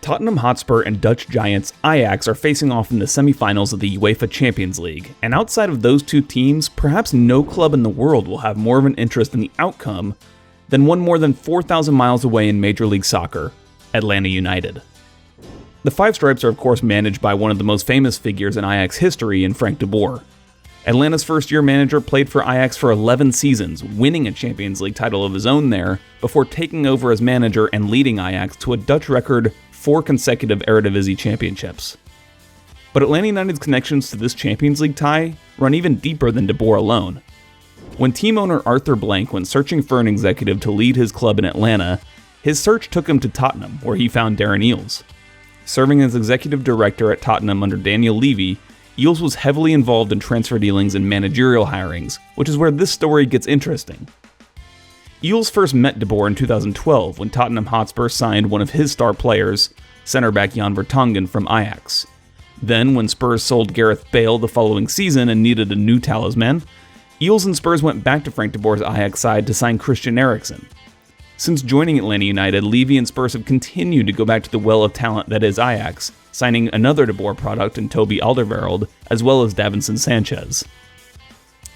Tottenham Hotspur and Dutch giants Ajax are facing off in the semi-finals of the UEFA Champions League, and outside of those two teams, perhaps no club in the world will have more of an interest in the outcome than one more than 4,000 miles away in Major League Soccer, Atlanta United. The Five Stripes are of course managed by one of the most famous figures in Ajax history in Frank de Boer. Atlanta's first-year manager played for Ajax for 11 seasons, winning a Champions League title of his own there, before taking over as manager and leading Ajax to a Dutch record 4 consecutive Eredivisie championships. But Atlanta United's connections to this Champions League tie run even deeper than de Boer alone. When team owner Arthur Blank went searching for an executive to lead his club in Atlanta, his search took him to Tottenham, where he found Darren Eales. Serving as executive director at Tottenham under Daniel Levy, Eales was heavily involved in transfer dealings and managerial hirings, which is where this story gets interesting. Eales first met de Boer in 2012 when Tottenham Hotspur signed one of his star players, centre-back Jan Vertonghen from Ajax. Then, when Spurs sold Gareth Bale the following season and needed a new talisman, Eales and Spurs went back to Frank de Boer's Ajax side to sign Christian Eriksen. Since joining Atlanta United, Levy and Spurs have continued to go back to the well of talent that is Ajax, signing another de Boer product in Toby Alderweireld, as well as Davinson Sanchez.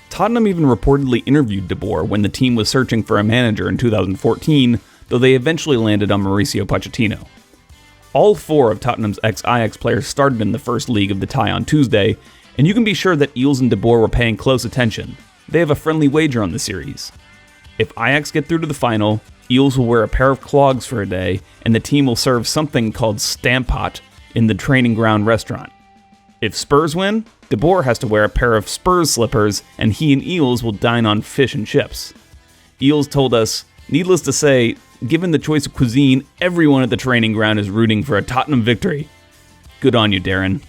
Tottenham even reportedly interviewed de Boer when the team was searching for a manager in 2014, though they eventually landed on Mauricio Pochettino. All 4 of Tottenham's ex-Ajax players started in the first league of the tie on Tuesday, and you can be sure that Eales and de Boer were paying close attention. They have a friendly wager on the series. If Ajax get through to the final, Eales will wear a pair of clogs for a day, and the team will serve something called Stamppot in the training ground restaurant. If Spurs win, de Boer has to wear a pair of Spurs slippers, and he and Eales will dine on fish and chips. Eales told us, needless to say, given the choice of cuisine, everyone at the training ground is rooting for a Tottenham victory. Good on you, Darren.